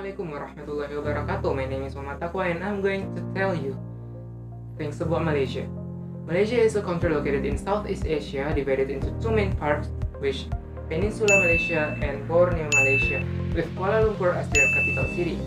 Assalamualaikum warahmatullahi wabarakatuh. My name is Taqwa and I'm going to tell you things about Malaysia. Malaysia is a country located in Southeast Asia, divided into two main parts, which Peninsula Malaysia and Borneo Malaysia, with Kuala Lumpur as their capital city.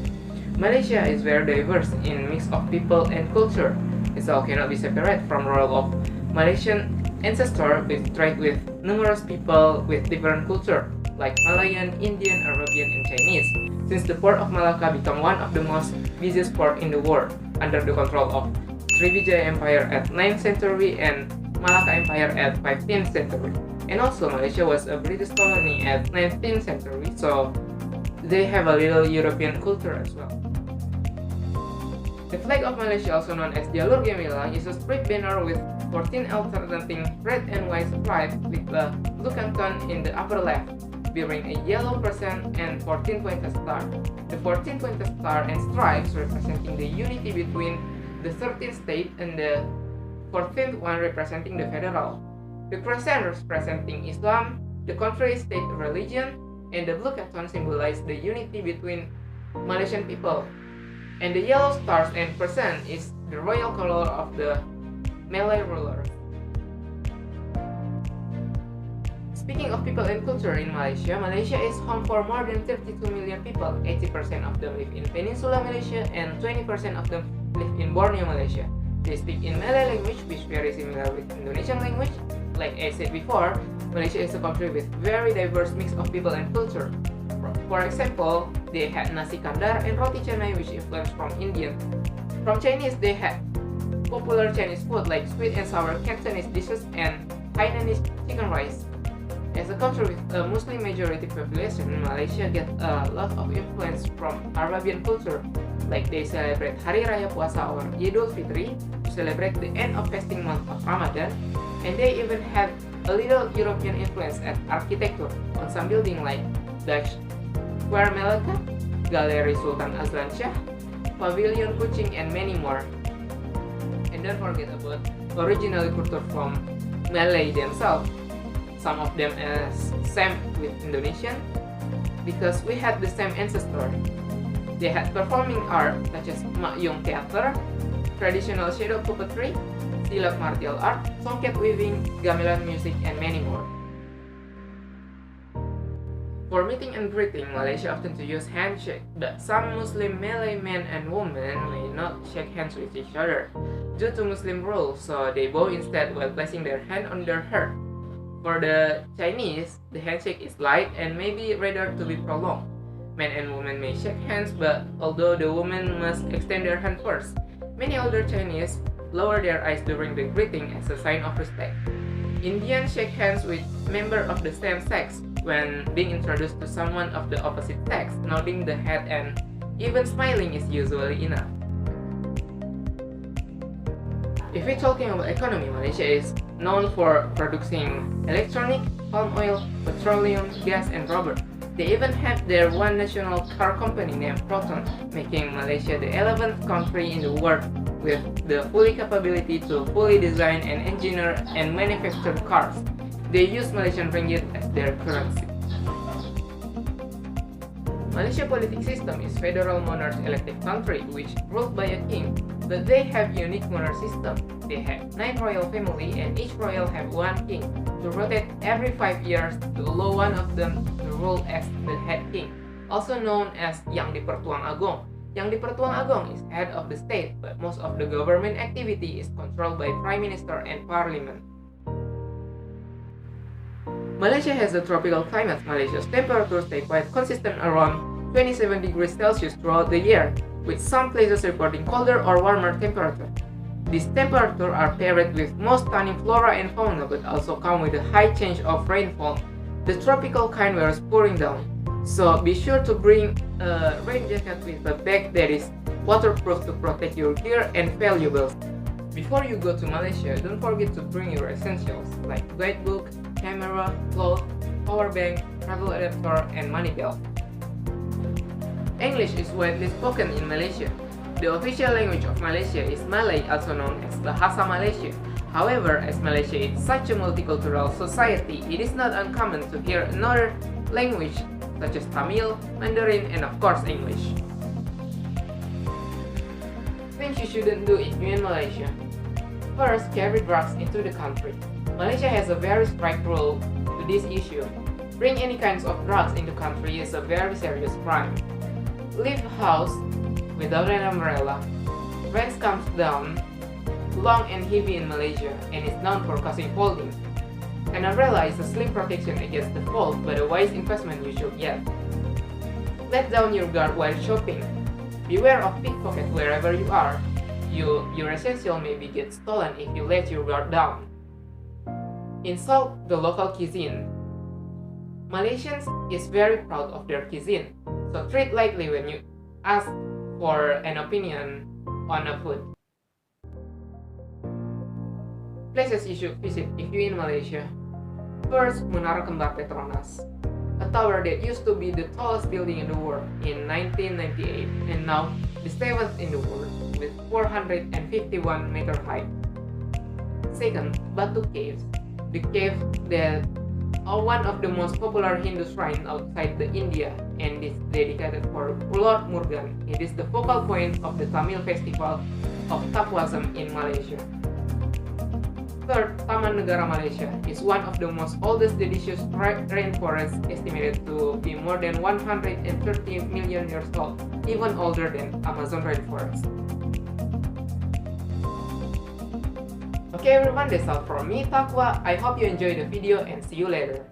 Malaysia is very diverse in mix of people and culture. It all cannot be separated from role of Malaysian ancestor with trade with numerous people with different culture, like Malayan, Indian, Arabian, and Chinese, since the port of Malacca became one of the most busiest port in the world, under the control of Srivijaya Empire at 9th century and Malacca Empire at 15th century. And also Malaysia was a British colony at 19th century, so they have a little European culture as well. The flag of Malaysia, also known as Jalur Gemilang, is a straight banner with 14 alternating red and white stripes with a blue canton in the upper left, bearing a yellow percent and 14-pointed star. The 14-pointed star and stripes representing the unity between the 13th state and the 14th one representing the federal. The crescent representing Islam, the country state religion, and the blue canton symbolize the unity between Malaysian people. And the yellow stars and percent is the royal color of the Malay rulers. Speaking of people and culture in Malaysia, Malaysia is home for more than 32 million people. 80% of them live in Peninsula Malaysia and 20% of them live in Borneo Malaysia. They speak in Malay language, which is very similar with Indonesian language. Like I said before, Malaysia is a country with very diverse mix of people and culture. For example, they had nasi kandar and roti canai, which influenced from Indian. From Chinese, they had popular Chinese food like sweet and sour Cantonese dishes and Hainanese chicken rice. As a country with a Muslim majority population, Malaysia gets a lot of influence from Arabian culture, like they celebrate Hari Raya Puasa or Idul Fitri to celebrate the end of fasting month of Ramadan, and they even have a little European influence at architecture on some building like Dutch Square Melaka, Galeri Sultan Azlan Shah, Pavilion Kuching, and many more. And don't forget about original culture from Malay themselves. Some of them is same with Indonesian because we had the same ancestor. They had performing art such as Makyong theater, traditional shadow puppetry, silat martial art, songket weaving, gamelan music, and many more. For meeting and greeting, Malaysia often to use handshake, but some Muslim Malay men and women may not shake hands with each other due to Muslim rules, so they bow instead while placing their hand on their heart. For the Chinese, the handshake is light and maybe rather to be prolonged. Men and women may shake hands, but although the women must extend their hand first, many older Chinese lower their eyes during the greeting as a sign of respect. Indians shake hands with members of the same sex when being introduced to someone of the opposite sex. Nodding the head and even smiling is usually enough. If we're talking about economy, Malaysia is known for producing electronic, palm oil, petroleum, gas, and rubber. They even have their one national car company named Proton, making Malaysia the 11th country in the world with the fully capability to fully design and engineer and manufacture cars. They use Malaysian ringgit as their currency. Malaysia political system is federal monarch elected country which ruled by a king, but they have unique monarch system. They have 9 royal family and each royal have one king to rotate every 5 years to allow one of them to rule as the head king, also known as Yang di-Pertuan Agong. Yang di-Pertuan Agong is head of the state, but most of the government activity is controlled by Prime Minister and Parliament. Malaysia has a tropical climate. Malaysia's temperatures stay quite consistent around 27 degrees Celsius throughout the year, with some places reporting colder or warmer temperature. These temperatures are paired with most stunning flora and fauna, but also come with a high change of rainfall, the tropical kind where it's pouring down. So be sure to bring a rain jacket with a bag that is waterproof to protect your gear and valuables. Before you go to Malaysia, don't forget to bring your essentials like guidebook, camera, clothes, power bank, travel adapter, and money belt. English is widely spoken in Malaysia. The official language of Malaysia is Malay, also known as Bahasa Malaysia. However, as Malaysia is such a multicultural society, it is not uncommon to hear another language such as Tamil, Mandarin, and of course English. you shouldn't do if you're in Malaysia. First, carry drugs into the country. Malaysia has a very strict rule to this issue. Bring any kinds of drugs into country is a very serious crime. Leave house without an umbrella. Rain comes down long and heavy in Malaysia and is known for causing folding. An umbrella is a slim protection against the fold, but a wise investment you should get. Let down your guard while shopping. Beware of pickpocket wherever you are. Your essential maybe get stolen if you let your guard down. Insult the local cuisine. Malaysians is very proud of their cuisine, so treat lightly when you ask for an opinion on a food. Places you should visit if you're in Malaysia. First, Menara Kembar Petronas, a tower that used to be the tallest building in the world in 1998 and now the 7th in the world with 451 meter height. Second, Batu Caves, the cave that are one of the most popular Hindu shrines outside the India and is dedicated for Lord Murugan. It is the focal point of the Tamil festival of Taqwa in Malaysia. Third, Taman Negara Malaysia is one of the most oldest deciduous rainforests, estimated to be more than 130 million years old, even older than Amazon rainforest. Okay everyone, that's all from me, Taqwa. I hope you enjoyed the video and see you later.